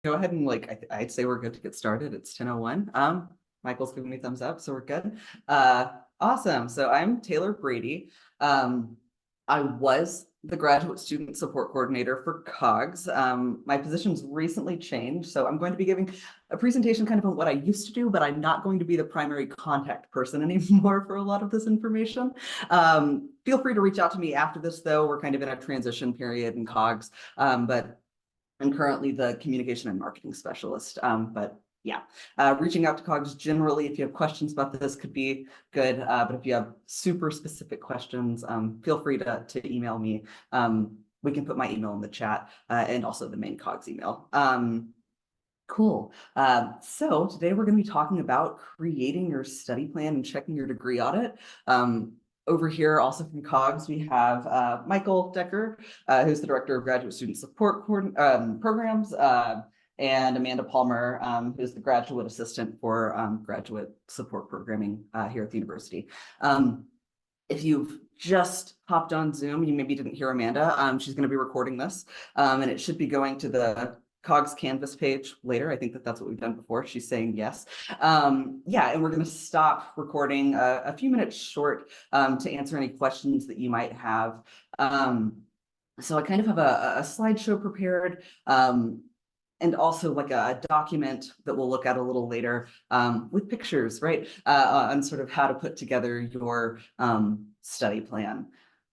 Go ahead and I'd say we're good to get started. It's 10:01. Michael's giving me thumbs up, so we're good. Awesome. So I'm Taylor Brady. I was the graduate student support coordinator for COGS. My position's recently changed, so I'm going to be giving a presentation kind of on what I used to do, but I'm not going to be the primary contact person anymore for a lot of this information. Feel free to reach out to me after this, though. We're kind of in a transition period in COGS, but I'm currently the communication and marketing specialist. But yeah, reaching out to COGS generally, if you have questions about this, could be good. But if you have super specific questions, feel free to email me. We can put my email in the chat and also the main COGS email. Cool. So today we're going to be talking about creating your study plan and checking your degree audit. Over here, also from COGS, we have Michael Decker, who's the Director of Graduate Student Support Programs, and Amanda Palmer, who's the Graduate Assistant for Graduate Support Programming here at the university. If you've just hopped on Zoom, you maybe didn't hear Amanda. She's going to be recording this, and it should be going to the COGS Canvas page later. I think that's what we've done before. She's saying yes. Yeah, and we're going to stop recording a few minutes short to answer any questions that you might have. So I kind of have a slideshow prepared, and also like a document that we'll look at a little later with pictures, right, on sort of how to put together your study plan.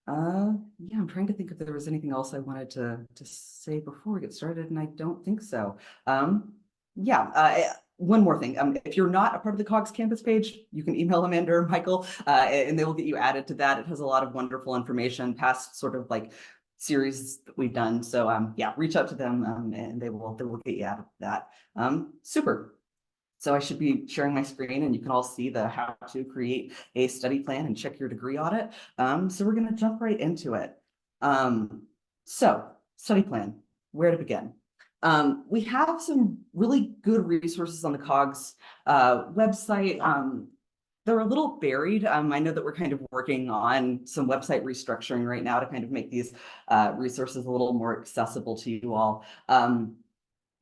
Yeah, I'm trying to think if there was anything else I wanted to say before we get started, and I don't think so. Yeah, one more thing. If you're not a part of the COGS campus page, you can email Amanda or Michael, and they will get you added to that. It has a lot of wonderful information, past sort of like series that we've done. So yeah, reach out to them, and they will get you added to that. Super. So I should be sharing my screen and you can all see the how to create a study plan and check your degree audit. So we're going to jump right into it. So study plan, where to begin? We have some really good resources on the COGS website. They're a little buried. I know that we're kind of working on some website restructuring right now to kind of make these resources a little more accessible to you all.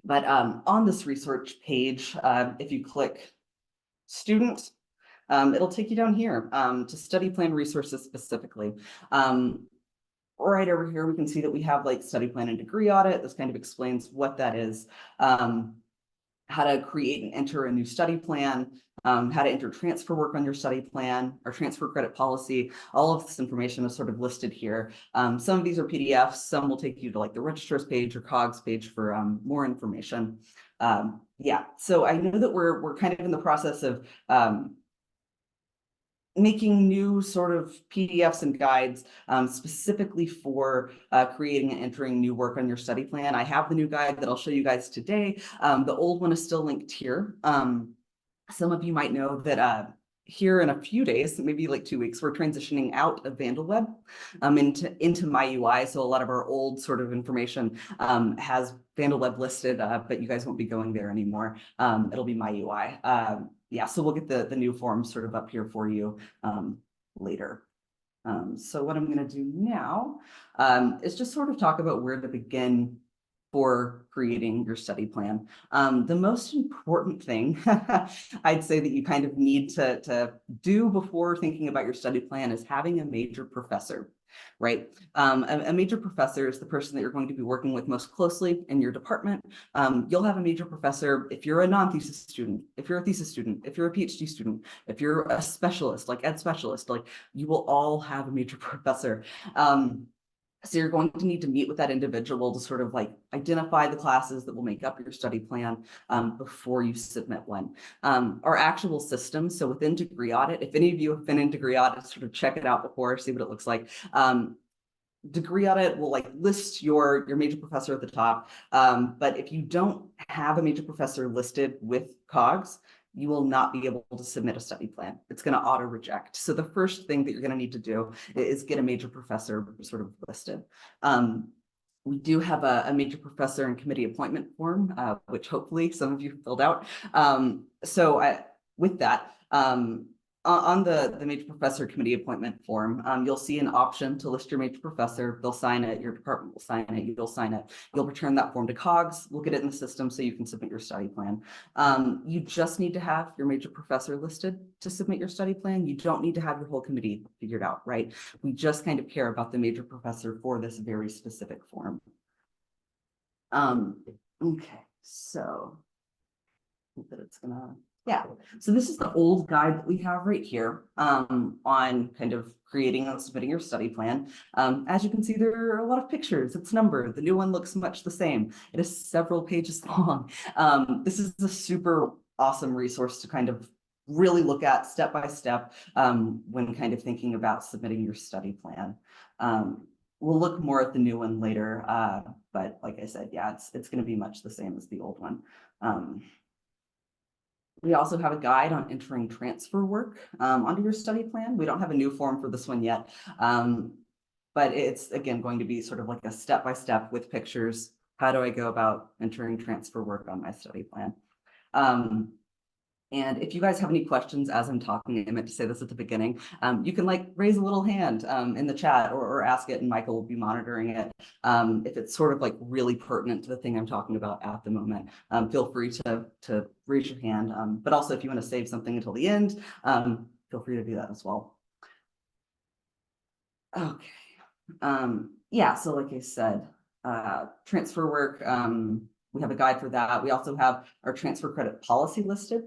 But on this research page, if you click student, it'll take you down here to study plan resources specifically. Right over here, we can see that we have like study plan and degree audit. This kind of explains what that is, how to create and enter a new study plan, how to enter transfer work on your study plan or transfer credit policy. All of this information is sort of listed here. Some of these are PDFs, some will take you to like the registrars page or COGS page for more information. Yeah, so I know that we're kind of in the process of making new sort of PDFs and guides specifically for creating and entering new work on your study plan. I have the new guide that I'll show you guys today. The old one is still linked here. Some of you might know that here in a few days, maybe like 2 weeks, we're transitioning out of VandalWeb into MyUI. So a lot of our old sort of information has VandalWeb listed, but you guys won't be going there anymore. It'll be MyUI. Yeah, so we'll get the new forms sort of up here for you later. So what I'm going to do now is just sort of talk about where to begin for creating your study plan. The most important thing I'd say that you kind of need to do before thinking about your study plan is having a major professor, right? A major professor is the person that you're going to be working with most closely in your department. You'll have a major professor if you're a non-thesis student, if you're a thesis student, if you're a PhD student, if you're a specialist, like ed specialist, like you will all have a major professor. So you're going to need to meet with that individual to sort of like identify the classes that will make up your study plan before you submit one. Our actual system, so within Degree Audit, if any of you have been in Degree Audit, sort of check it out before, see what it looks like. Degree Audit will like list your major professor at the top, but if you don't have a major professor listed with COGS, you will not be able to submit a study plan. It's going to auto reject. So the first thing that you're going to need to do is get a major professor sort of listed. We do have a major professor and committee appointment form, which hopefully some of you filled out. With that, on the major professor committee appointment form, you'll see an option to list your major professor. They'll sign it, your department will sign it, you'll sign it. You'll return that form to COGS, we'll get it in the system so you can submit your study plan. You just need to have your major professor listed to submit your study plan. You don't need to have your whole committee figured out, right? We just kind of care about the major professor for this very specific form. Okay, so I think that it's gonna, yeah. So this is the old guide that we have right here on kind of creating and submitting your study plan. As you can see, there are a lot of pictures. It's numbered. The new one looks much the same. It is several pages long. This is a super awesome resource to kind of really look at step by step when kind of thinking about submitting your study plan. We'll look more at the new one later, but like I said, yeah, it's going to be much the same as the old one. We also have a guide on entering transfer work onto your study plan. We don't have a new form for this one yet, but it's, again, going to be sort of like a step-by-step with pictures. How do I go about entering transfer work on my study plan? And if you guys have any questions as I'm talking, I meant to say this at the beginning, you can like raise a little hand in the chat or ask it and Michael will be monitoring it. If it's sort of like really pertinent to the thing I'm talking about at the moment, feel free to raise your hand. But also if you want to save something until the end, feel free to do that as well. Okay. Yeah, so like I said, transfer work, we have a guide for that. We also have our transfer credit policy listed.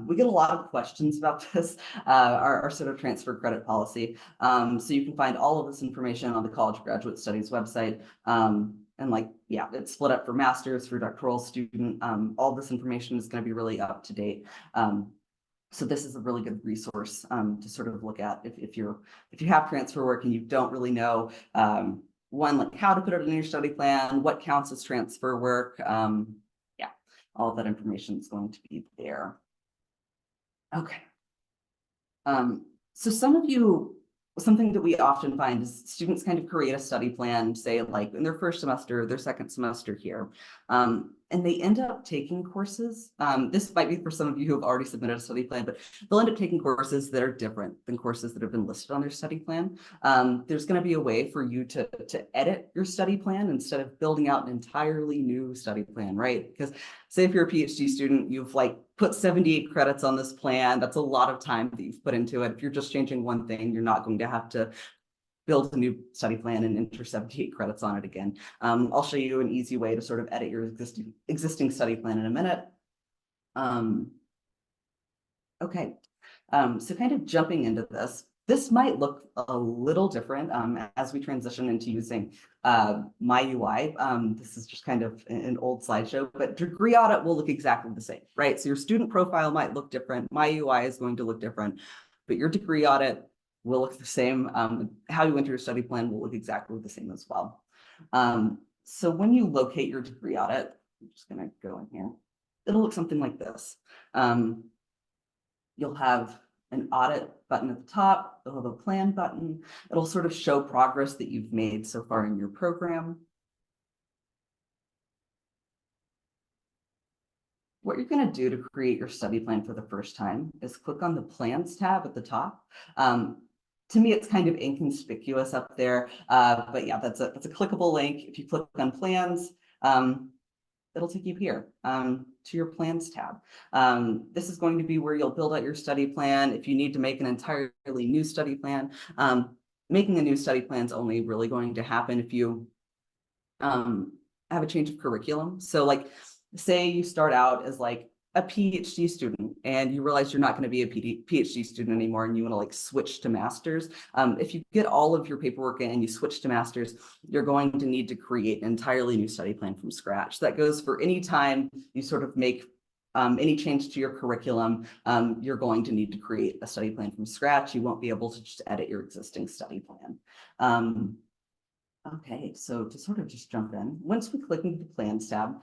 We get a lot of questions about this, our sort of transfer credit policy. So you can find all of this information on the College Graduate Studies website. And like, yeah, it's split up for master's, for doctoral student. All this information is going to be really up to date. So this is a really good resource to sort of look at if you have transfer work and you don't really know one, like how to put it in your study plan, what counts as transfer work. Yeah, all of that information is going to be there. Okay. So something that we often find is students kind of create a study plan, say like in their first semester, their second semester here, and they end up taking courses. This might be for some of you who have already submitted a study plan, but they'll end up taking courses that are different than courses that have been listed on their study plan. There's going to be a way for you to edit your study plan instead of building out an entirely new study plan, right? Because say if you're a PhD student, you've like put 78 credits on this plan. That's a lot of time that you've put into it. If you're just changing one thing, you're not going to have to build a new study plan and enter 78 credits on it again. I'll show you an easy way to sort of edit your existing study plan in a minute. Okay, so kind of jumping into this might look a little different as we transition into using MyUI. This is just kind of an old slideshow, but Degree Audit will look exactly the same, right? So your student profile might look different. MyUI is going to look different, but your Degree Audit will look the same. How you enter your study plan will look exactly the same as well. So when you locate your Degree Audit, I'm just going to go in here. It'll look something like this. You'll have an audit button at the top. You'll have a plan button. It'll sort of show progress that you've made so far in your program. What you're going to do to create your study plan for the first time is click on the Plans tab at the top. To me, it's kind of inconspicuous up there, but yeah, that's a clickable link. If you click on Plans, it'll take you here to your Plans tab. This is going to be where you'll build out your study plan. If you need to make an entirely new study plan, making a new study plan is only really going to happen if you have a change of curriculum. So like, say you start out as like a PhD student and you realize you're not going to be a PhD student anymore and you want to like switch to master's. If you get all of your paperwork in and you switch to master's, you're going to need to create an entirely new study plan from scratch. That goes for any time you sort of make any change to your curriculum. You're going to need to create a study plan from scratch. You won't be able to just edit your existing study plan. Okay, so to sort of just jump in, once we click into the Plans tab,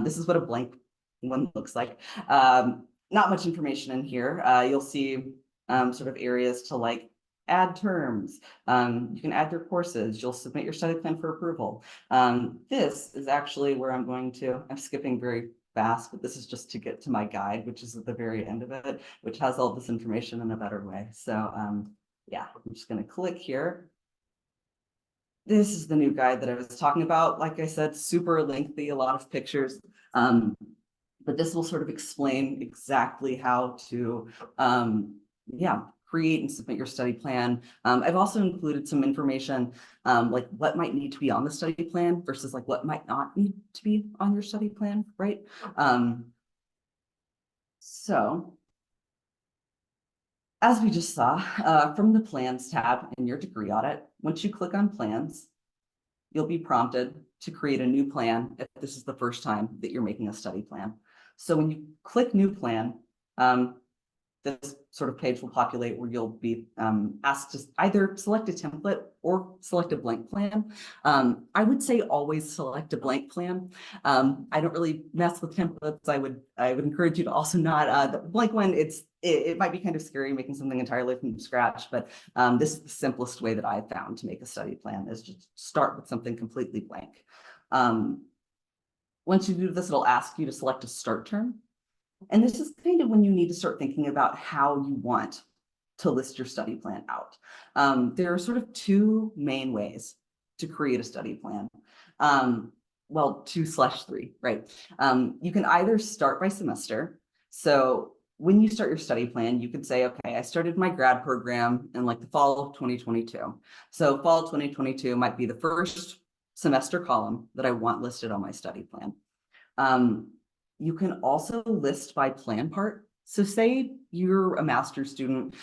this is what a blank one looks like. Not much information in here. You'll see sort of areas to like add terms. You can add your courses. You'll submit your study plan for approval. This is actually where I'm skipping very fast, but this is just to get to my guide, which is at the very end of it, which has all this information in a better way. So yeah, I'm just going to click here. This is the new guide that I was talking about. Like I said, super lengthy, a lot of pictures. But this will sort of explain exactly how to, yeah, create and submit your study plan. I've also included some information, like what might need to be on the study plan versus like what might not need to be on your study plan, right? So as we just saw, from the Plans tab in your degree audit, once you click on Plans, you'll be prompted to create a new plan if this is the first time that you're making a study plan. So when you click New Plan, this sort of page will populate where you'll be asked to either select a template or select a blank plan. I would say always select a blank plan. I don't really mess with templates. I would encourage you to also not, the blank one, it might be kind of scary making something entirely from scratch, but this is the simplest way that I've found to make a study plan, is just start with something completely blank. Once you do this, it'll ask you to select a start term. And this is kind of when you need to start thinking about how you want to list your study plan out. There are sort of two main ways to create a study plan. Well, 2/3, right? You can either start by semester. So when you start your study plan, you could say, okay, I started my grad program in like the fall of 2022. So fall 2022 might be the first semester column that I want listed on my study plan. You can also list by plan part. So say you're a master's student,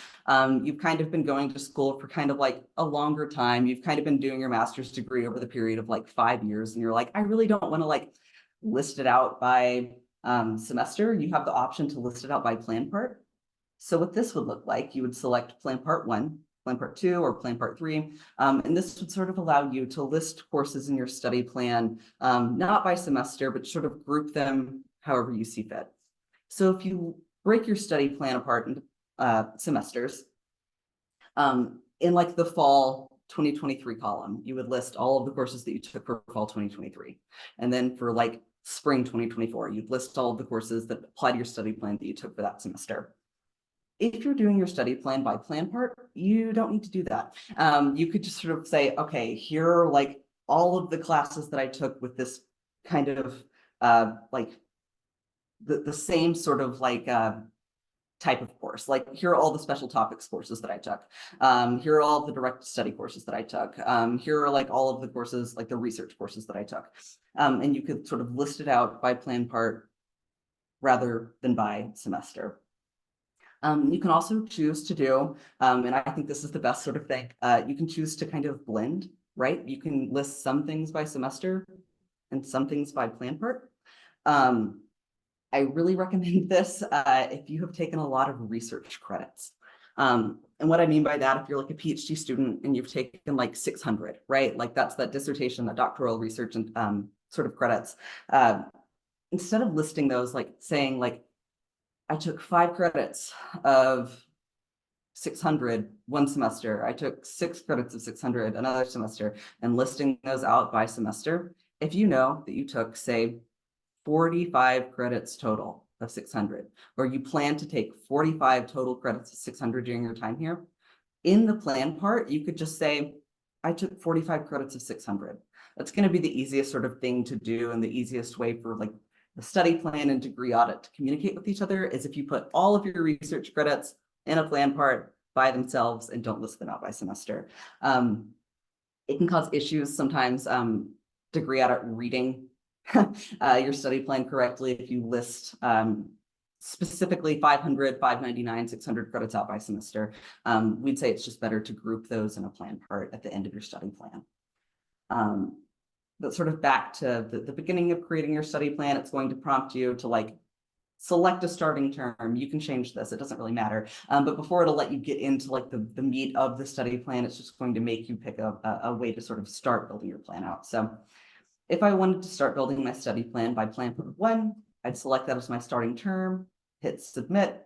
you've kind of been going to school for kind of like a longer time. You've kind of been doing your master's degree over the period of like 5 years. And you're like, I really don't want to like list it out by semester. You have the option to list it out by plan part. So what this would look like, you would select plan part 1, plan part 2, or plan part 3. And this would sort of allow you to list courses in your study plan, not by semester, but sort of group them however you see fit. So if you break your study plan apart into semesters, in like the fall 2023 column, you would list all of the courses that you took for fall 2023. And then for like spring 2024, you'd list all of the courses that apply to your study plan that you took for that semester. If you're doing your study plan by plan part, you don't need to do that. You could just sort of say, okay, here are like all of the classes that I took with this kind of like the same sort of like type of course. Like here are all the special topics courses that I took. Here are all the direct study courses that I took. Here are like all of the courses, like the research courses that I took. And you could sort of list it out by plan part rather than by semester. You can also choose to do, and I think this is the best sort of thing, you can choose to kind of blend, right? You can list some things by semester and some things by plan part. I really recommend this if you have taken a lot of research credits. And what I mean by that, if you're like a PhD student and you've taken like 600, right? Like that's that dissertation, that doctoral research and sort of credits. Instead of listing those, like saying like, I took 5 credits of 600 one semester. I took 6 credits of 600 another semester, and listing those out by semester. If you know that you took, say, 45 credits total of 600, or you plan to take 45 total credits of 600 during your time here, in the plan part, you could just say, I took 45 credits of 600. That's going to be the easiest sort of thing to do, and the easiest way for like the study plan and degree audit to communicate with each other is if you put all of your research credits in a plan part by themselves and don't list them out by semester. It can cause issues sometimes, degree audit reading your study plan correctly if you list specifically 500, 599, 600 credits out by semester. We'd say it's just better to group those in a plan part at the end of your study plan. But sort of back to the beginning of creating your study plan, it's going to prompt you to like select a starting term. You can change this, it doesn't really matter. But before it'll let you get into like the meat of the study plan, it's just going to make you pick a way to sort of start building your plan out. So if I wanted to start building my study plan by plan part 1, I'd select that as my starting term, hit submit.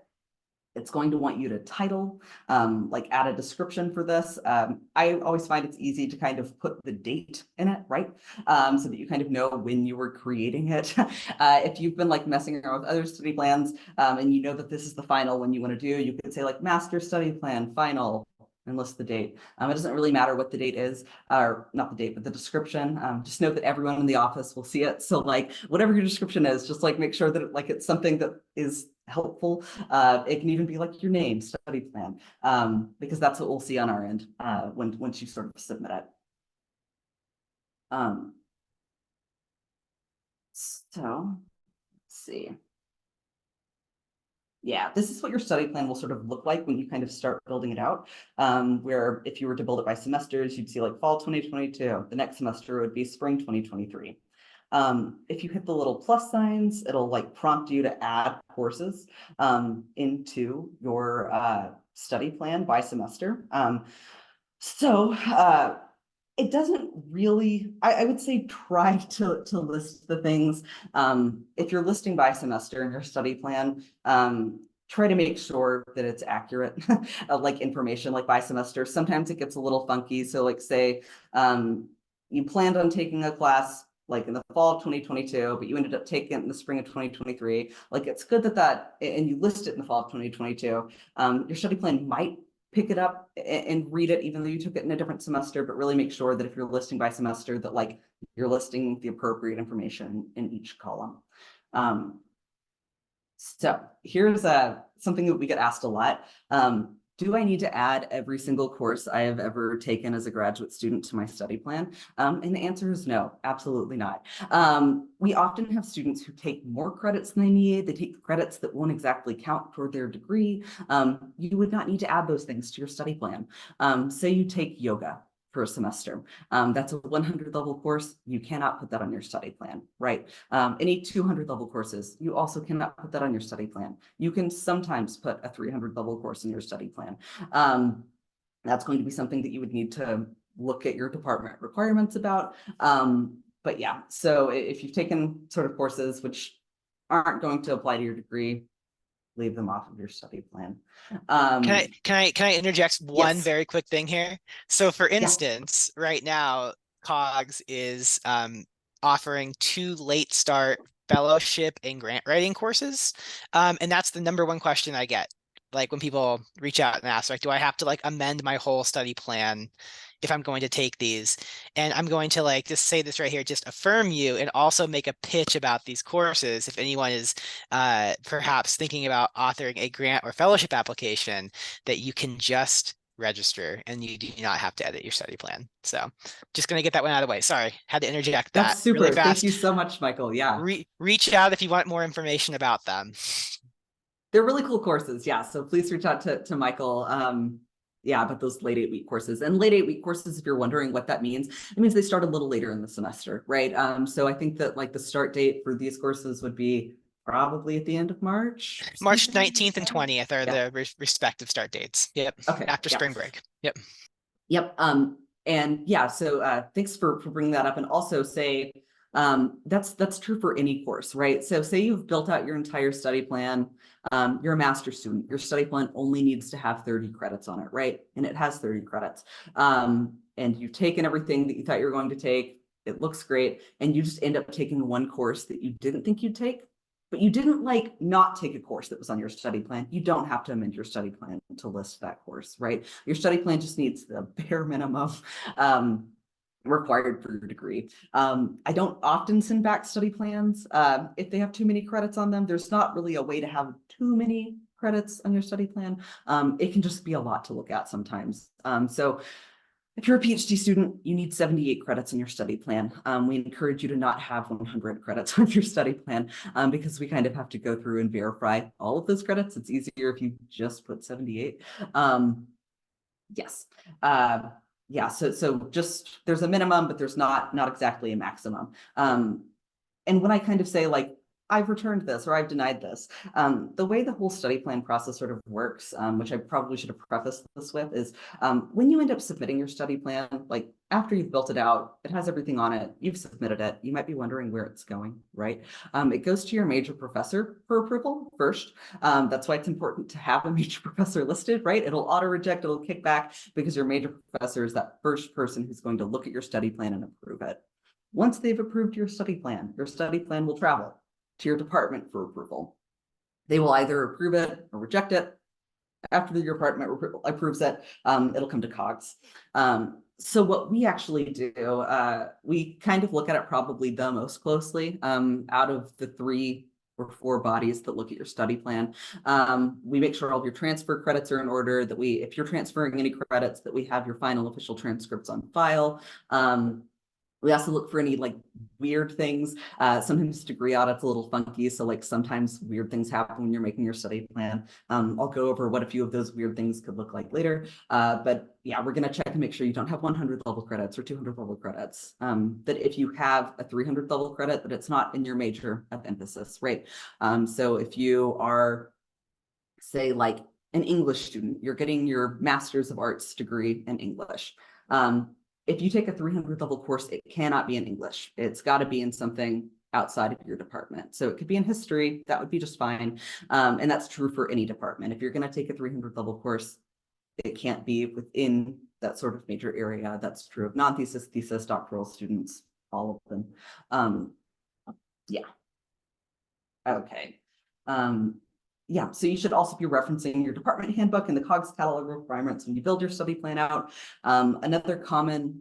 It's going to want you to title, like add a description for this. I always find it's easy to kind of put the date in it, right? So that you kind of know when you were creating it. If you've been like messing around with other study plans and you know that this is the final one you want to do, you could say like master study plan, final, and list the date. It doesn't really matter what the date is, or not the date, but the description. Just note that everyone in the office will see it. So like whatever your description is, just like make sure that it's something that is helpful. It can even be like your name, study plan, because that's what we'll see on our end once you sort of submit it. So let's see. Yeah, this is what your study plan will sort of look like when you kind of start building it out. Where if you were to build it by semesters, you'd see like fall 2022. The next semester would be spring 2023. If you hit the little plus signs, it'll like prompt you to add courses into your study plan by semester. It doesn't really, I would say try to list the things. If you're listing by semester in your study plan, try to make sure that it's accurate, like information like by semester. Sometimes it gets a little funky. So like say you planned on taking a class like in the fall of 2022, but you ended up taking it in the spring of 2023. Like it's good that and you list it in the fall of 2022. Your study plan might pick it up and read it, even though you took it in a different semester, but really make sure that if you're listing by semester that like you're listing the appropriate information in each column. So here's something that we get asked a lot. Do I need to add every single course I have ever taken as a graduate student to my study plan? And the answer is no, absolutely not. We often have students who take more credits than they need. They take credits that won't exactly count toward their degree. You would not need to add those things to your study plan. Say you take yoga for a semester. That's a 100 level course. You cannot put that on your study plan, right? Any 200 level courses, you also cannot put that on your study plan. You can sometimes put a 300 level course in your study plan. That's going to be something that you would need to look at your department requirements about. But yeah, so if you've taken sort of courses which aren't going to apply to your degree, leave them off of your study plan. Can I interject one Yes. very quick thing here? So for Yeah. instance, right now, COGS is offering 2 late start fellowship and grant writing courses. And that's the #1 question I get. Like when people reach out and ask, like, do I have to like amend my whole study plan if I'm going to take these? And I'm going to like just say this right here, just affirm you and also make a pitch about these courses. If anyone is perhaps thinking about authoring a grant or fellowship application, that you can just register and you do not have to edit your study plan. So just going to get that one out of the way. Sorry, had to interject That's that really super. Thank you fast. so much, Michael. Yeah. Reach out if you want more information about them. They're really cool courses. Yeah. So please reach out to Michael. Yeah, about those late 8-week courses. And late 8-week courses, if you're wondering what that means, it means they start a little later in the semester, right? So I think that like the start date for these courses would be probably at the end of March. March 19th and 20th are Yeah. the respective start dates. Yep. Okay. After Yeah. spring break. Yep. Yep. And yeah, so thanks for bringing that up. And also say, that's true for any course, right? So say you've built out your entire study plan. You're a master's student. Your study plan only needs to have 30 credits on it, right? And it has 30 credits. And you've taken everything that you thought you were going to take. It looks great. And you just end up taking one course that you didn't think you'd take. But you didn't like not take a course that was on your study plan. You don't have to amend your study plan to list that course, right? Your study plan just needs the bare minimum required for your degree. I don't often send back study plans if they have too many credits on them. There's not really a way to have too many credits on your study plan. It can just be a lot to look at sometimes. So if you're a PhD student, you need 78 credits in your study plan. We encourage you to not have 100 credits on your study plan because we kind of have to go through and verify all of those credits. It's easier if you just put 78. Yes. Yeah, so just there's a minimum, but there's not exactly a maximum. And when I kind of say like I've returned this or I've denied this. The way the whole study plan process sort of works, which I probably should have prefaced this with, is when you end up submitting your study plan, like after you've built it out, it has everything on it, you've submitted it, you might be wondering where it's going, right? It goes to your major professor for approval first. That's why it's important to have a major professor listed, right? It'll auto reject, it'll kick back because your major professor is that first person who's going to look at your study plan and approve it. Once they've approved your study plan will travel to your department for approval. They will either approve it or reject it. After your department approves it, it'll come to COGS. So what we actually do, we kind of look at it probably the most closely out of the 3 or 4 bodies that look at your study plan. We make sure all of your transfer credits are in order, that if you're transferring any credits, that we have your final official transcripts on file. We also look for any like weird things. Sometimes degree audit's a little funky. So like sometimes weird things happen when you're making your study plan. I'll go over what a few of those weird things could look like later. But yeah, we're gonna check and make sure you don't have 100 level credits or 200 level credits. That if you have a 300 level credit, that it's not in your major of emphasis, right? So if you are, say like an English student, you're getting your Master's of Arts degree in English. If you take a 300 level course, it cannot be in English. It's got to be in something outside of your department. So it could be in history, that would be just fine. And that's true for any department. If you're going to take a 300 level course, it can't be within that sort of major area. That's true of non-thesis, thesis, doctoral students, all of them. Yeah. Okay. Yeah, so you should also be referencing your department handbook and the COGS catalog requirements when you build your study plan out. Another common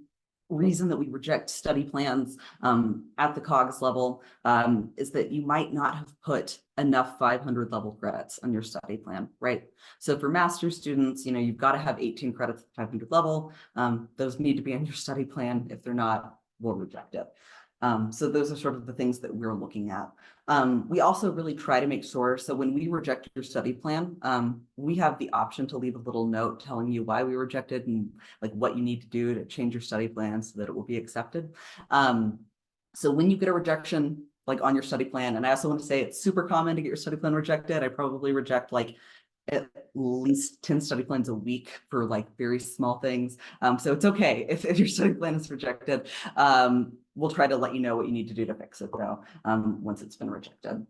reason that we reject study plans at the COGS level is that you might not have put enough 500 level credits on your study plan, right? So for master's students, you've got to have 18 credits at 500 level. Those need to be on your study plan. If they're not, we'll reject it. So those are sort of the things that we're looking at. We also really try to make sure, so when we reject your study plan, we have the option to leave a little note telling you why we rejected and like what you need to do to change your study plan so that it will be accepted. So when you get a rejection like on your study plan, and I also want to say it's super common to get your study plan rejected. I probably reject like at least 10 study plans a week for like very small things. So it's okay if your study plan is rejected. We'll try to let you know what you need to do to fix it though, once it's been rejected.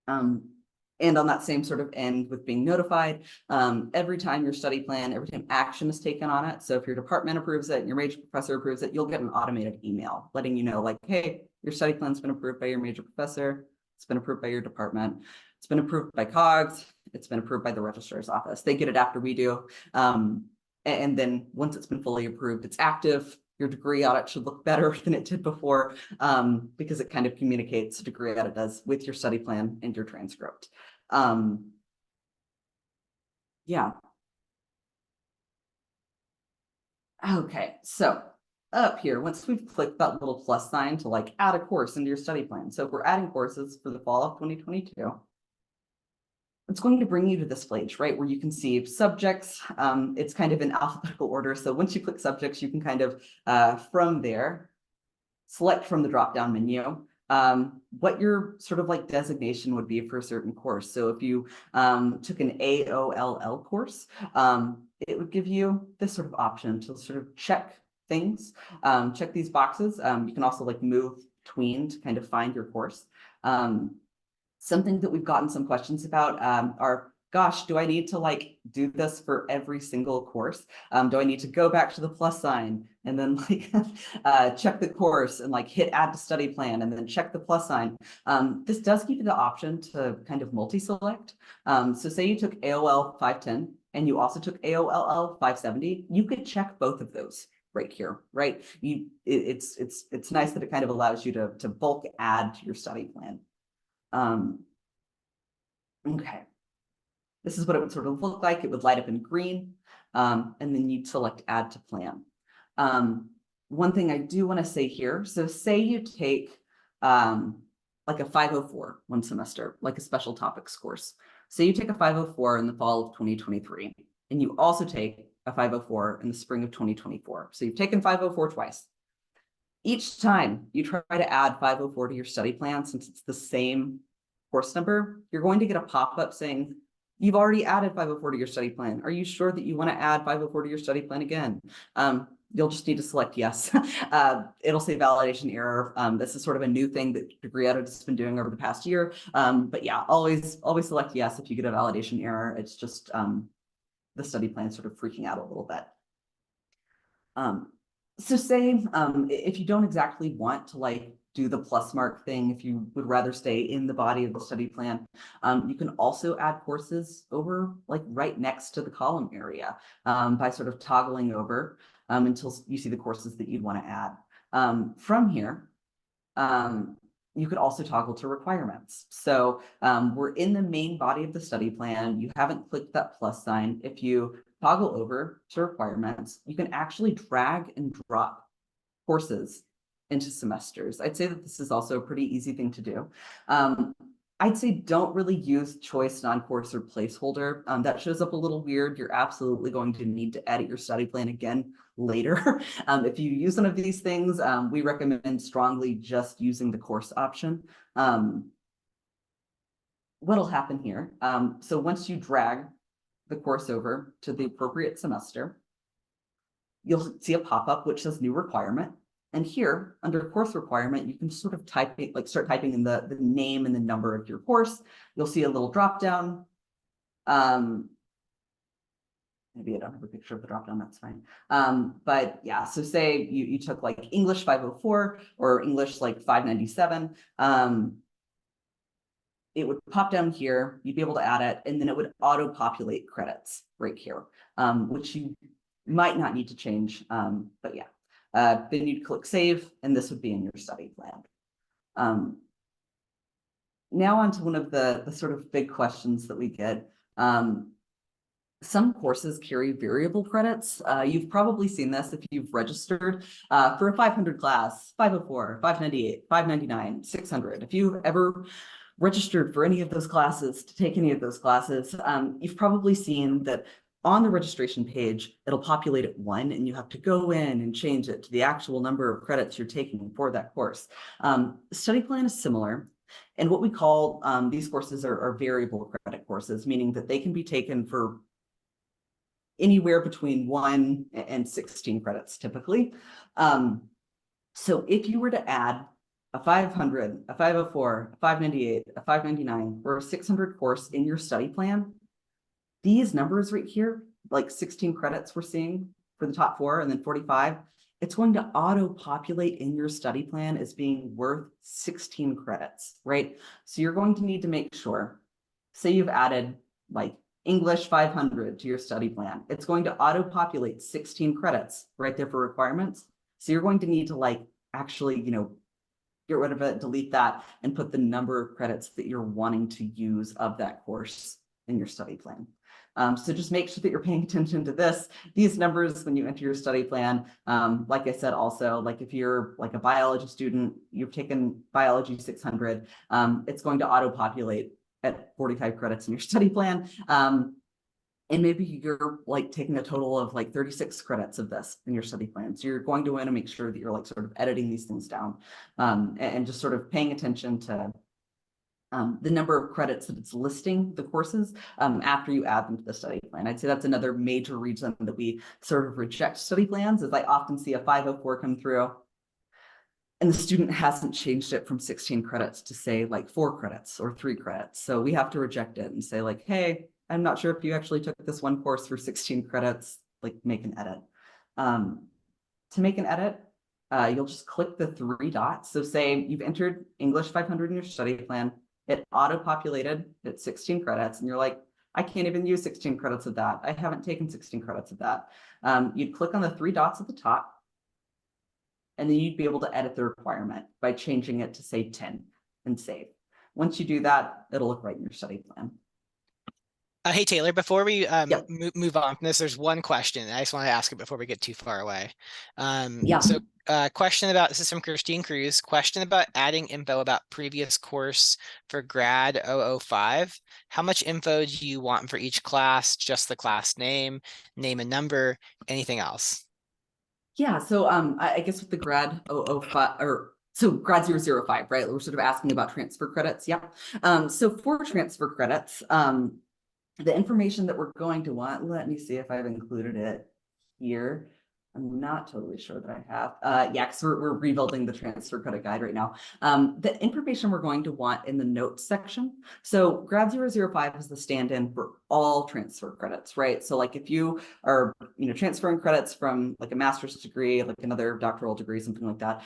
And on that same sort of end with being notified, every time your study plan, every time action is taken on it. So if your department approves it and your major professor approves it, you'll get an automated email letting you know like, hey, your study plan's been approved by your major professor. It's been approved by your department. It's been approved by COGS. It's been approved by the registrar's office. They get it after we do. And then once it's been fully approved, it's active. Your degree audit should look better than it did before because it kind of communicates degree audit does with your study plan and your transcript. Yeah. Okay, so up here, once we've clicked that little plus sign to like add a course into your study plan. So if we're adding courses for the fall of 2022, it's going to bring you to this page, right, where you can see subjects. It's kind of in alphabetical order. So once you click subjects, you can kind of, from there, select from the drop-down menu what your sort of like designation would be for a certain course. So if you took an AOLL course, it would give you this sort of option to sort of check things, check these boxes. You can also like move between to kind of find your course. Something that we've gotten some questions about are, gosh, do I need to like do this for every single course? Do I need to go back to the plus sign and then like check the course and like hit add to study plan and then check the plus sign? This does give you the option to kind of multi-select. So say you took AOL 510 and you also took AOLL 570, you could check both of those right here, right? It's nice that it kind of allows you to bulk add to your study plan. Okay, this is what it would sort of look like. It would light up in green, and then you'd select add to plan. One thing I do want to say here, so say you take like a 504 one semester, like a special topics course. Say you take a 504 in the fall of 2023, and you also take a 504 in the spring of 2024. So you've taken 504 twice. Each time you try to add 504 to your study plan, since it's the same course number, you're going to get a pop-up saying, you've already added 504 to your study plan. Are you sure that you want to add 504 to your study plan again? You'll just need to select yes. It'll say validation error. This is sort of a new thing that Degree Audit has been doing over the past year. But yeah, always select yes if you get a validation error. It's just the study plan sort of freaking out a little bit. So say if you don't exactly want to like do the plus mark thing, if you would rather stay in the body of the study plan, you can also add courses over like right next to the column area by sort of toggling over until you see the courses that you'd want to add. From here, you could also toggle to requirements. So we're in the main body of the study plan. You haven't clicked that plus sign. If you toggle over to requirements, you can actually drag and drop courses into semesters. I'd say that this is also a pretty easy thing to do. I'd say don't really use choice, non-course, or placeholder. That shows up a little weird. You're absolutely going to need to edit your study plan again later. If you use one of these things, we recommend strongly just using the course option. What'll happen here? So once you drag the course over to the appropriate semester, you'll see a pop-up which says new requirement. And here under course requirement, you can sort of type it, like start typing in the name and the number of your course. You'll see a little drop down. Maybe I don't have a picture of the drop down, that's fine. But yeah, so say you took like English 504 or English like 597. It would pop down here, you'd be able to add it, and then it would auto-populate credits right here, which you might not need to change, but yeah. Then you'd click save, and this would be in your study plan. Now on to one of the sort of big questions that we get. Some courses carry variable credits. You've probably seen this if you've registered for a 500 class, 504, 598, 599, 600. If you've ever registered for any of those classes, to take any of those classes, you've probably seen that on the registration page, it'll populate at 1, and you have to go in and change it to the actual number of credits you're taking for that course. Study plan is similar. And what we call these courses are variable credit courses, meaning that they can be taken for anywhere between 1 and 16 credits typically. So if you were to add a 500, a 504, a 598, a 599, or a 600 course in your study plan, these numbers right here, like 16 credits we're seeing for the top 4 and then 45, it's going to auto-populate in your study plan as being worth 16 credits, right? So you're going to need to make sure, say you've added like English 500 to your study plan, it's going to auto-populate 16 credits right there for requirements. So you're going to need to like actually, get rid of it, delete that, and put the number of credits that you're wanting to use of that course in your study plan. So just make sure that you're paying attention to these numbers when you enter your study plan. Like I said, also, like if you're like a biology student, you've taken biology 600, it's going to auto-populate at 45 credits in your study plan. And maybe you're like taking a total of like 36 credits of this in your study plan. So you're going to want to make sure that you're like sort of editing these things down and just sort of paying attention to the number of credits that it's listing the courses after you add them to the study plan. I'd say that's another major reason that we sort of reject study plans, is I often see a 504 come through and the student hasn't changed it from 16 credits to say like 4 credits or 3 credits. So we have to reject it and say like, hey, I'm not sure if you actually took this one course for 16 credits, like make an edit. To make an edit, you'll just click the 3 dots. So say you've entered English 500 in your study plan, it auto-populated at 16 credits, and you're like, I can't even use 16 credits of that. I haven't taken 16 credits of that. You'd click on the 3 dots at the top, and then you'd be able to edit the requirement by changing it to say 10 and save. Once you do that, it'll look right in your study plan. Hey, Taylor, before we Yep. move on from this, there's one question. I just want to ask it before we get too far away. Yeah. So question about, this is from Christine Cruz, question about adding info about previous course for grad 005. How much info do you want for each class? Just the class name and number, anything else? Yeah, so I guess with the grad 005 or so grad 005, right? We're sort of asking about transfer credits. Yeah. So for transfer credits, the information that we're going to want, let me see if I've included it here. I'm not totally sure that I have. Yeah, because we're rebuilding the transfer credit guide right now. The information we're going to want in the notes section. So Grad 005 is the stand-in for all transfer credits, right? So like if you are, transferring credits from like a master's degree, like another doctoral degree, something like that,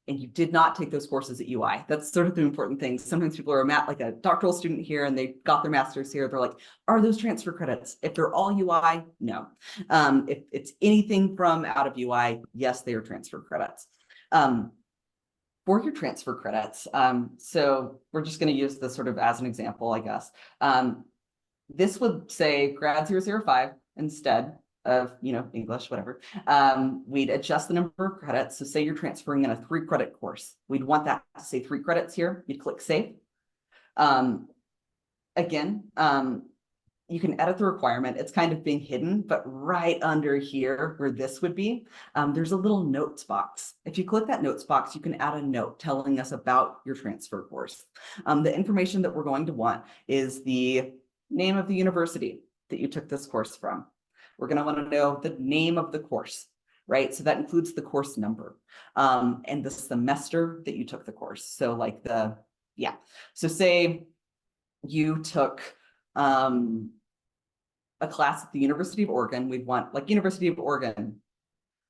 and you did not take those courses at UI. That's sort of the important thing. Sometimes people are like a doctoral student here and they got their master's here. They're like, are those transfer credits? If they're all UI, no. If it's anything from out of UI, yes, they are transfer credits. For your transfer credits, so we're just going to use this sort of as an example, I guess. This would say grad 005 instead of, English, whatever. We'd adjust the number of credits. So say you're transferring in a 3-credit course. We'd want that to say 3 credits here. You'd click save. Again, you can edit the requirement. It's kind of being hidden, but right under here where this would be, there's a little notes box. If you click that notes box, you can add a note telling us about your transfer course. The information that we're going to want is the name of the university that you took this course from. We're going to want to know the name of the course, right? So that includes the course number and the semester that you took the course. So like so say you took a class at the University of Oregon. We'd want like University of Oregon.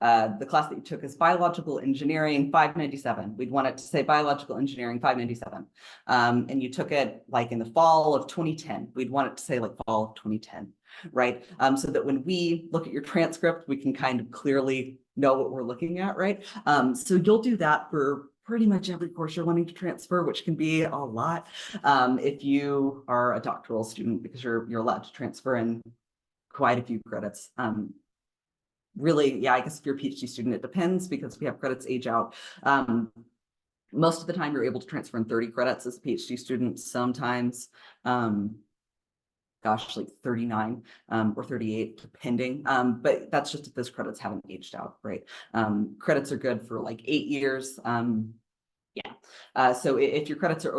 The class that you took is Biological Engineering 597. We'd want it to say Biological Engineering 597. And you took it like in the fall of 2010. We'd want it to say like fall of 2010, right? So that when we look at your transcript, we can kind of clearly know what we're looking at, right? So you'll do that for pretty much every course you're wanting to transfer, which can be a lot if you are a doctoral student, because you're allowed to transfer in quite a few credits. Really, yeah, I guess if you're a PhD student, it depends because we have credits age out. Most of the time you're able to transfer in 30 credits as a PhD student, sometimes, like 39 or 38, depending. But that's just if those credits haven't aged out, right? Credits are good for like 8 years. So if your credits are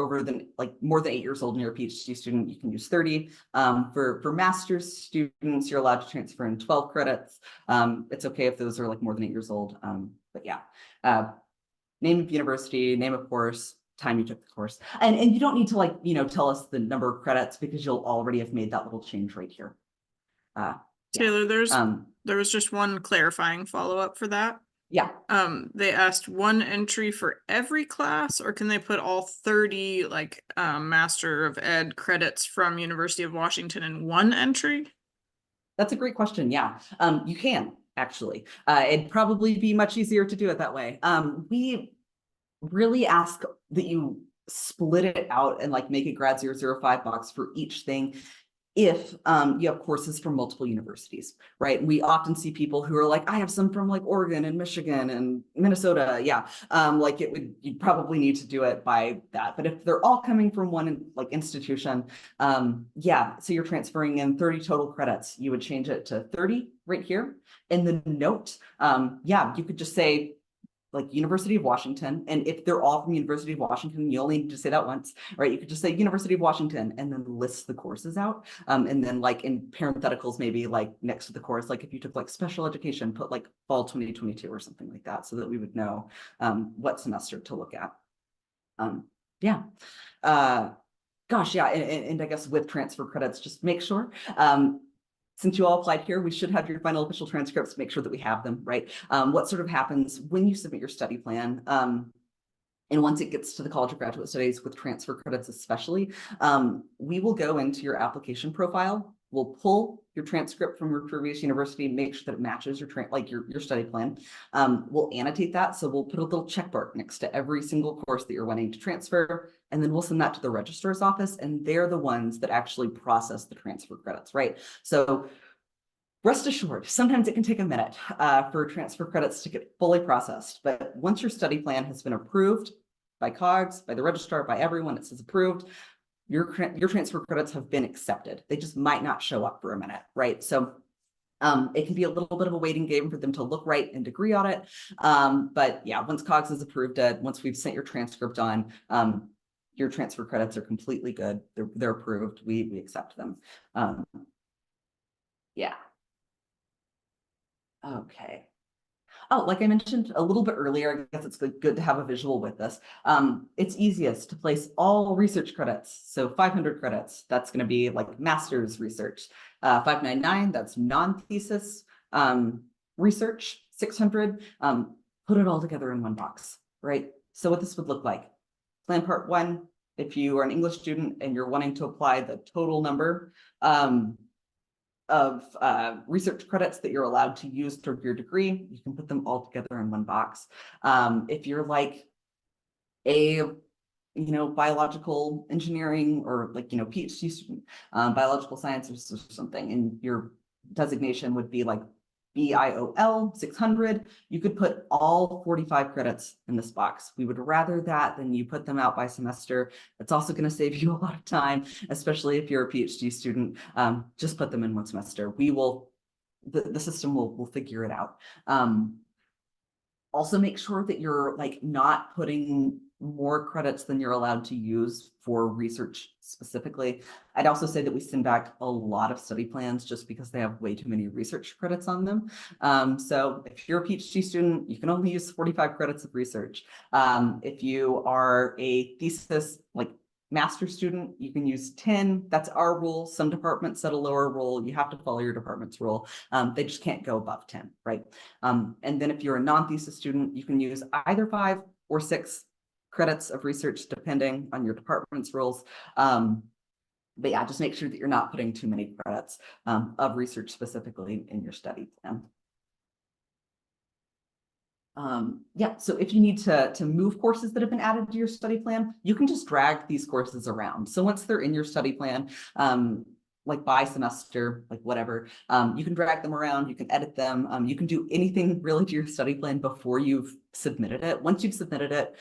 more than 8 years old and you're a PhD student, you can use 30. For master's students, you're allowed to transfer in 12 credits. It's okay if those are like more than 8 years old. But yeah, name of university, name of course, time you took the course. And you don't need to tell us the number of credits because you'll already have made that little change right here. Taylor, there was just one clarifying follow-up for that. Yeah. They asked one entry for every class, or can they put all 30 like Master of Ed credits from University of Washington in one entry? That's a great question. Yeah, you can actually. It'd probably be much easier to do it that way. We really ask that you split it out and like make a grad 005 box for each thing if you have courses from multiple universities, right? We often see people who are like, I have some from like Oregon and Michigan and Minnesota. Yeah, you'd probably need to do it by that. But if they're all coming from one like institution, so you're transferring in 30 total credits, you would change it to 30 right here. In the note, you could just say like University of Washington. And if they're all from University of Washington, you only need to say that once, right? You could just say University of Washington and then list the courses out. And then like in parentheticals, maybe like next to the course, like if you took like special education, put like fall 2022 or something like that, so that we would know what semester to look at. And I guess with transfer credits, just make sure since you all applied here, we should have your final official transcripts, make sure that we have them, right? What sort of happens when you submit your study plan, and once it gets to the College of Graduate Studies with transfer credits especially, we will go into your application profile. We'll pull your transcript from your previous university, make sure that it matches your study plan. We'll annotate that. So we'll put a little check mark next to every single course that you're wanting to transfer. And then we'll send that to the registrar's office. And they're the ones that actually process the transfer credits, right? So rest assured, sometimes it can take a minute for transfer credits to get fully processed. But once your study plan has been approved by COGS, by the registrar, by everyone, it says approved, your transfer credits have been accepted. They just might not show up for a minute, right? So It can be a little bit of a waiting game for them to look right in Degree Audit. But yeah, once COGS has approved it, once we've sent your transcript on, your transfer credits are completely good. They're approved. We accept them. Yeah. Okay. Oh, like I mentioned a little bit earlier, I guess it's good to have a visual with this. It's easiest to place all research credits. So 500 credits, that's going to be like master's research. 599, that's non-thesis research. 600, put it all together in one box, right? So what this would look like. Plan part 1, if you are an English student and you're wanting to apply the total number of research credits that you're allowed to use toward your degree, you can put them all together in one box. If you're like a biological engineering or like PhD student, biological sciences or something, and your designation would be like BIOL 600, you could put all 45 credits in this box. We would rather that than you put them out by semester. It's also going to save you a lot of time, especially if you're a PhD student. Just put them in one semester. We will, the system will figure it out. Also make sure that you're like not putting more credits than you're allowed to use for research specifically. I'd also say that we send back a lot of study plans just because they have way too many research credits on them. So if you're a PhD student, you can only use 45 credits of research. If you are a thesis, like master student, you can use 10. That's our rule. Some departments set a lower rule. You have to follow your department's rule. They just can't go above 10, right? And then if you're a non-thesis student, you can use either 5 or 6 credits of research, depending on your department's rules. But yeah, just make sure that you're not putting too many credits of research specifically in your study plan. Yeah, so if you need to move courses that have been added to your study plan, you can just drag these courses around. So once they're in your study plan, like by semester, like whatever, you can drag them around, you can edit them, you can do anything really to your study plan before you've submitted it. Once you've submitted it,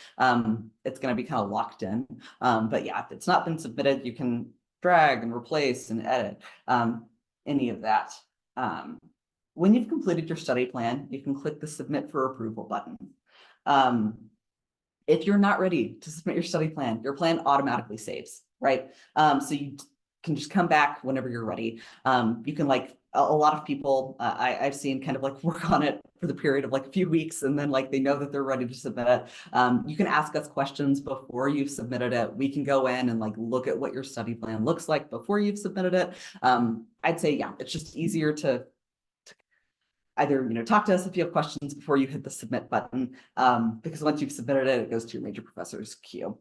it's going to be kind of locked in. But yeah, if it's not been submitted, you can drag and replace and edit any of that. When you've completed your study plan, you can click the Submit for Approval button. If you're not ready to submit your study plan, your plan automatically saves, right? So you can just come back whenever you're ready. You can like, a lot of people I've seen kind of like work on it for the period of like a few weeks, and then like they know that they're ready to submit it. You can ask us questions before you've submitted it. We can go in and like look at what your study plan looks like before you've submitted it. I'd say, yeah, it's just easier to either talk to us if you have questions before you hit the submit button, because once you've submitted it, it goes to your major professor's queue.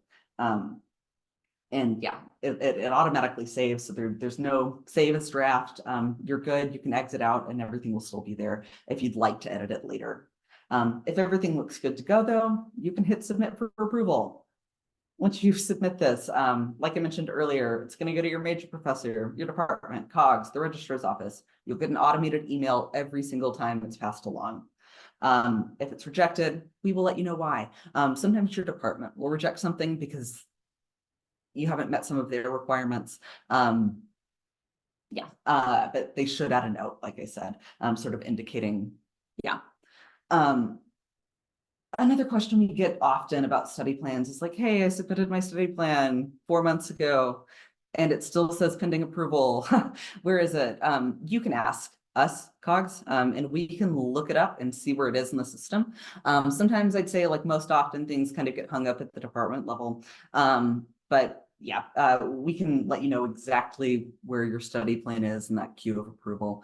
And yeah, it automatically saves, so there's no save as draft. You're good, you can exit out and everything will still be there if you'd like to edit it later. If everything looks good to go though, you can hit submit for approval. Once you submit this, like I mentioned earlier, it's going to go to your major professor, your department, COGS, the registrar's office. You'll get an automated email every single time it's passed along. If it's rejected, we will let you know why. Sometimes your department will reject something because you haven't met some of their requirements. Yeah, but they should add a note, like I said, sort of indicating, yeah. Another question we get often about study plans is like, hey, I submitted my study plan 4 months ago and it still says pending approval. Where is it? You can ask us, COGS, and we can look it up and see where it is in the system. Sometimes I'd say like most often things kind of get hung up at the department level. But yeah, we can let you know exactly where your study plan is in that queue of approval.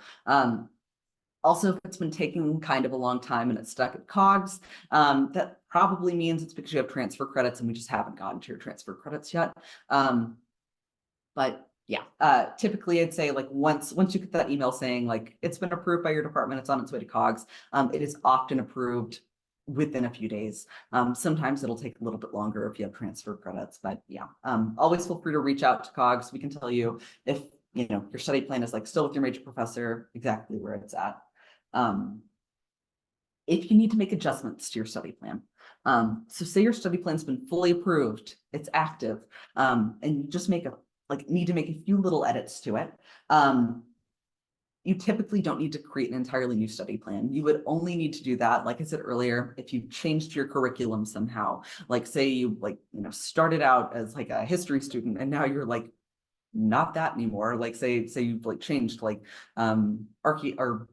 Also, if it's been taking kind of a long time and it's stuck at COGS, that probably means it's because you have transfer credits and we just haven't gotten to your transfer credits yet. But yeah, typically I'd say like once you get that email saying like it's been approved by your department, it's on its way to COGS, it is often approved within a few days. Sometimes it'll take a little bit longer if you have transfer credits, but yeah, always feel free to reach out to COGS. We can tell you if your study plan is like still with your major professor, exactly where it's at. If you need to make adjustments to your study plan, so say your study plan's been fully approved, it's active, and you just need to make a few little edits to it. you typically don't need to create an entirely new study plan. You would only need to do that, like I said earlier, if you've changed your curriculum somehow. Like say you started out as like a history student and now you're like not that anymore. Like say you've like changed like or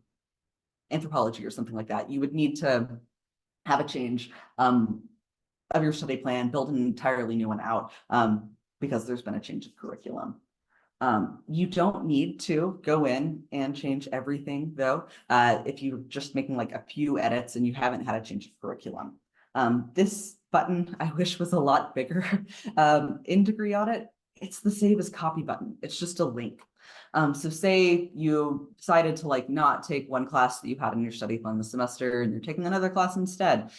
anthropology or something like that. You would need to have a change of your study plan, build an entirely new one out because there's been a change of curriculum. You don't need to go in and change everything though, if you're just making like a few edits and you haven't had a change of curriculum. This button I wish was a lot bigger. In Degree Audit, it's the Save as Copy button. It's just a link. So say you decided to like not take one class that you had in your study plan this semester and you're taking another class instead.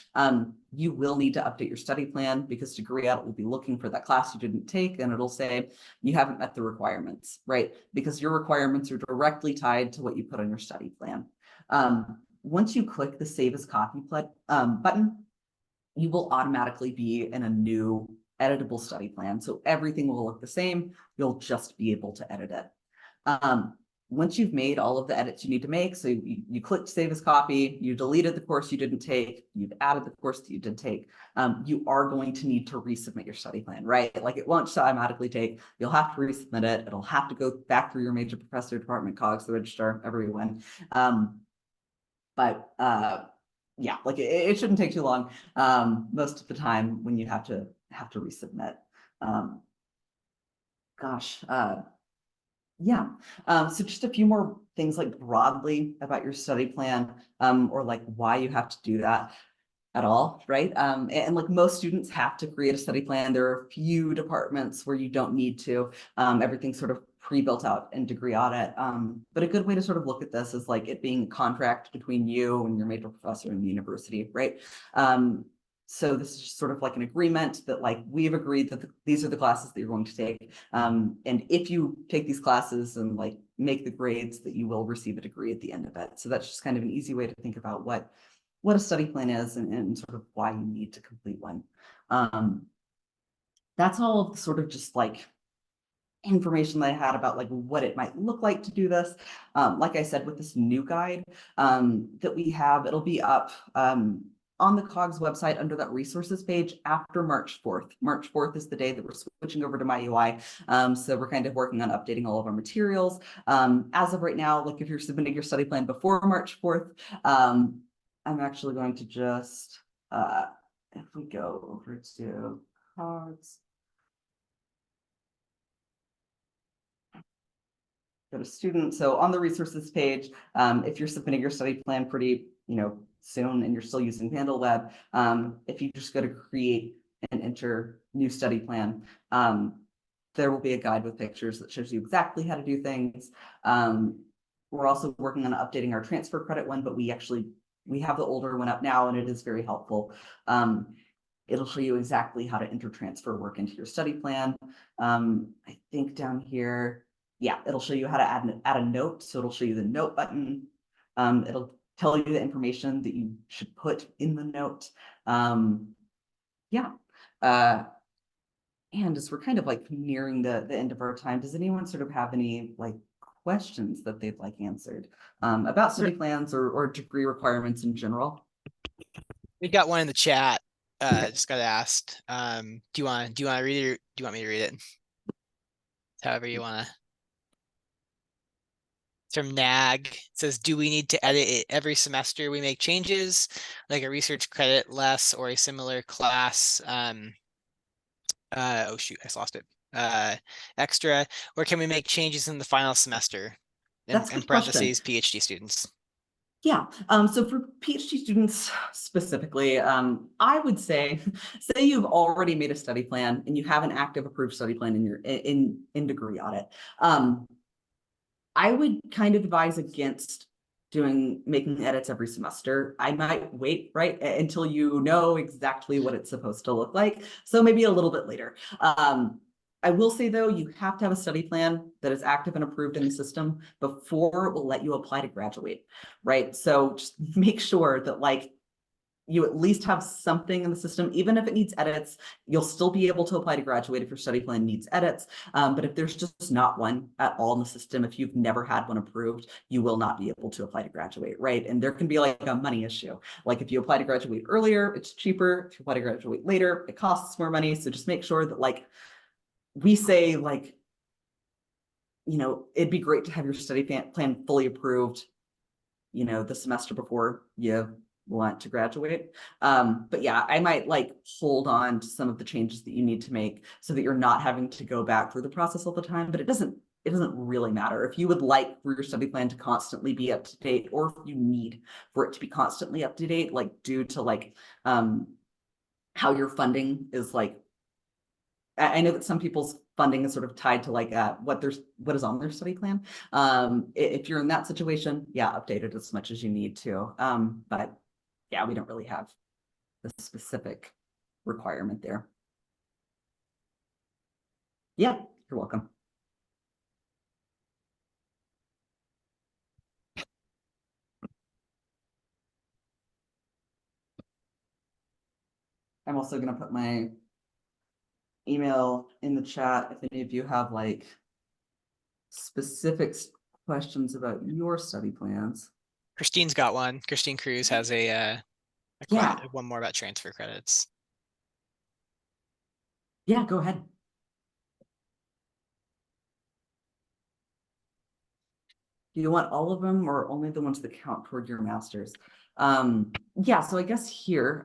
You will need to update your study plan because Degree Audit will be looking for that class you didn't take and it'll say you haven't met the requirements, right? Because your requirements are directly tied to what you put on your study plan. Once you click the Save as Copy button, you will automatically be in a new editable study plan. So everything will look the same. You'll just be able to edit it. Once you've made all of the edits you need to make, so you clicked Save as Copy, you deleted the course you didn't take, you've added the course that you did take, you are going to need to resubmit your study plan, right? Like it won't just automatically take, you'll have to resubmit it. It'll have to go back through your major professor department, COGS, the registrar, everyone. Yeah, like it shouldn't take too long most of the time when you have to resubmit. Yeah, so just a few more things like broadly about your study plan or like why you have to do that at all, right? And like most students have to create a study plan. There are a few departments where you don't need to. Everything's sort of pre-built out in Degree Audit. But a good way to sort of look at this is like it being a contract between you and your major professor and the university, right? So this is just sort of like an agreement that like we've agreed that these are the classes that you're going to take. And if you take these classes and like make the grades that you will receive a degree at the end of it. So that's just kind of an easy way to think about what a study plan is and sort of why you need to complete one. That's all of the sort of just like information that I had about like what it might look like to do this. Like I said, with this new guide that we have, it'll be up on the COGS website under that resources page after March 4th. March 4th is the day that we're switching over to MyUI. So we're kind of working on updating all of our materials. As of right now, like if you're submitting your study plan before March 4th, I'm actually going to just, if we go over to COGS, go to students. So on the resources page, if you're submitting your study plan pretty, soon and you're still using VandalWeb, if you just go to create and enter new study plan, there will be a guide with pictures that shows you exactly how to do things. We're also working on updating our transfer credit one, but we have the older one up now and it is very helpful. It'll show you exactly how to enter transfer work into your study plan. I think down here, yeah, it'll show you how to add a note. So it'll show you the note button. It'll tell you the information that you should put in the note. Yeah. And as we're kind of like nearing the end of our time, does anyone sort of have any like questions that they'd like answered about study plans or degree requirements in general? We got one in the chat. Okay. Just got asked. Do you want to read it or do you want me to read it? However you want to. It's from NAG. It says, do we need to edit it every semester we make changes, like a research credit less or a similar class? Oh shoot, I just lost it. Extra, or can we make changes in the final semester? That's a In good question. parentheses, PhD students. Yeah, so for PhD students specifically, I would say you've already made a study plan and you have an active approved study plan in your in Degree Audit. I would kind of advise against making edits every semester. I might wait until you know exactly what it's supposed to look like. So maybe a little bit later. I will say though, you have to have a study plan that is active and approved in the system before it will let you apply to graduate, right? So just make sure that like you at least have something in the system, even if it needs edits, you'll still be able to apply to graduate if your study plan needs edits. But if there's just not one at all in the system, if you've never had one approved, you will not be able to apply to graduate, right? And there can be like a money issue. Like if you apply to graduate earlier, it's cheaper. If you apply to graduate later, it costs more money. So just make sure that like we say like, you know, it'd be great to have your study plan fully approved, you know, the semester before you want to graduate. But yeah, I might like hold on to some of the changes that you need to make so that you're not having to go back through the process all the time. But it doesn't really matter. If you would like for your study plan to constantly be up to date, or if you need for it to be constantly up to date, like due to like how your funding is like, I know that some people's funding is sort of tied to like what is on their study plan. If you're in that situation, yeah, update it as much as you need to. But yeah, we don't really have the specific requirement there. Yeah, you're welcome. I'm also going to put my email in the chat if any of you have like specific questions about your study plans. Christine's got one. Christine Cruz has Yeah. one more about transfer credits. Yeah, go ahead. Do you want all of them or only the ones that count toward your master's? Yeah, so I guess here,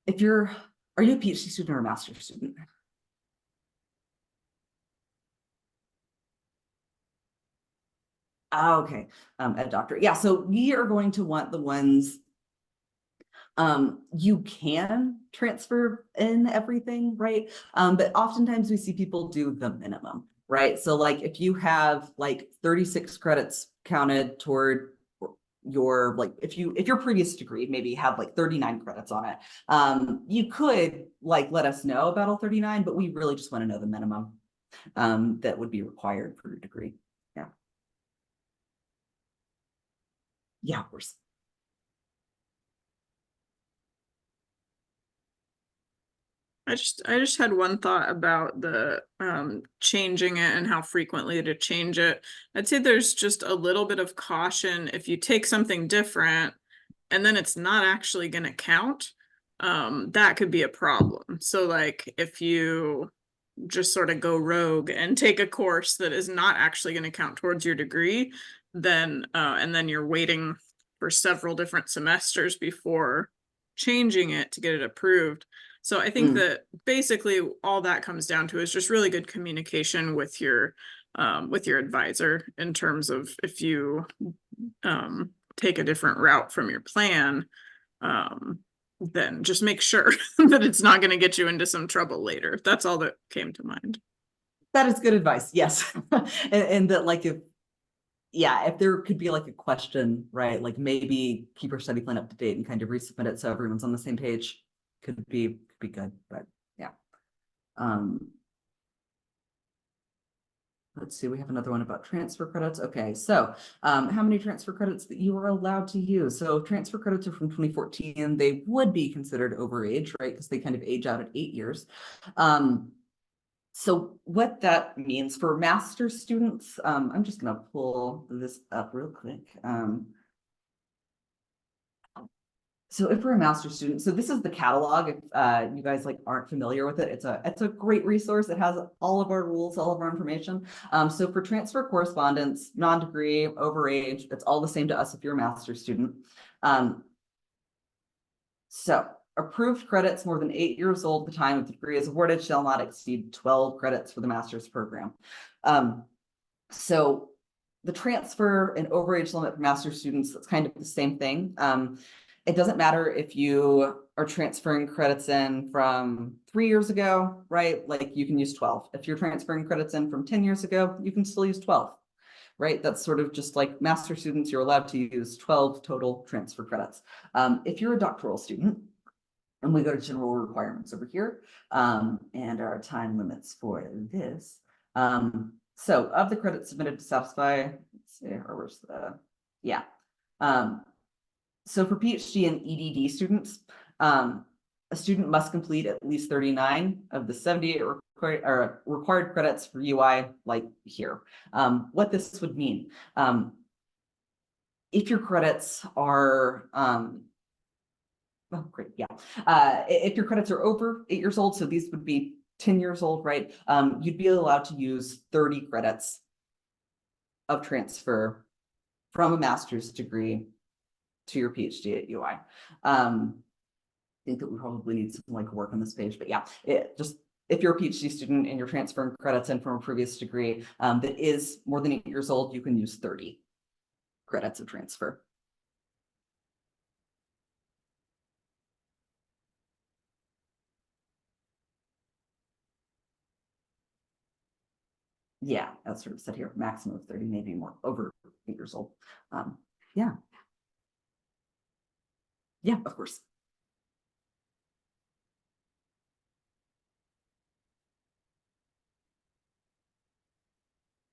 if are you a PhD student or a master's student? Okay, a doctorate. Yeah, so we are going to want the ones you can transfer in everything, right? But oftentimes we see people do the minimum, right? So like if you have like 36 credits counted toward your like if your previous degree maybe had like 39 credits on it, you could like let us know about all 39, but we really just want to know the minimum that would be required for your degree. Yeah, of course. I just had one thought about the changing it and how frequently to change it. I'd say there's just a little bit of caution if you take something different and then it's not actually going to count. That could be a problem. So like if you just sort of go rogue and take a course that is not actually going to count towards your degree, then and then you're waiting for several different semesters before changing it to get it approved. So I think that basically all that comes down to is just really good communication with your advisor in terms of if you take a different route from your plan, then just make sure that it's not going to get you into some trouble later. That's all that came to mind. That is good advice. Yes. and that like if there could be like a question, right? Like maybe keep your study plan up to date and kind of resubmit it so everyone's on the same page. Could be good, but yeah. Let's see, we have another one about transfer credits. Okay, so how many transfer credits that you are allowed to use? So if transfer credits are from 2014, they would be considered overage, right? Because they kind of age out at 8 years. So what that means for master's students, I'm just going to pull this up real quick. So if we're a master's student, so this is the catalog. If you guys like aren't familiar with it, it's a great resource. It has all of our rules, all of our information. So for transfer correspondence, non-degree, overage, it's all the same to us if you're a master's student. So approved credits more than 8 years old at the time of the degree is awarded shall not exceed 12 credits for the master's program. So the transfer and overage limit for master's students, that's kind of the same thing. It doesn't matter if you are transferring credits in from 3 years ago, right? Like you can use 12. If you're transferring credits in from 10 years ago, you can still use 12, right? That's sort of just like master students, you're allowed to use 12 total transfer credits. If you're a doctoral student, and we go to general requirements over here, and our time limits for this. So of the credits submitted to satisfy, let's see, or where's the, yeah. So for PhD and EDD students, a student must complete at least 39 of the 78 required credits for UI, like here. What this would mean, if your credits are, oh, great, yeah. If your credits are over 8 years old, so these would be 10 years old, right? You'd be allowed to use 30 credits of transfer from a master's degree to your PhD at UI. I think that we probably need some like work on this page, but yeah, if you're a PhD student and you're transferring credits in from a previous degree that is more than 8 years old, you can use 30 credits of transfer. Yeah, that's sort of said here, maximum of 30, maybe more, over 8 years old. Yeah. Yeah, of course.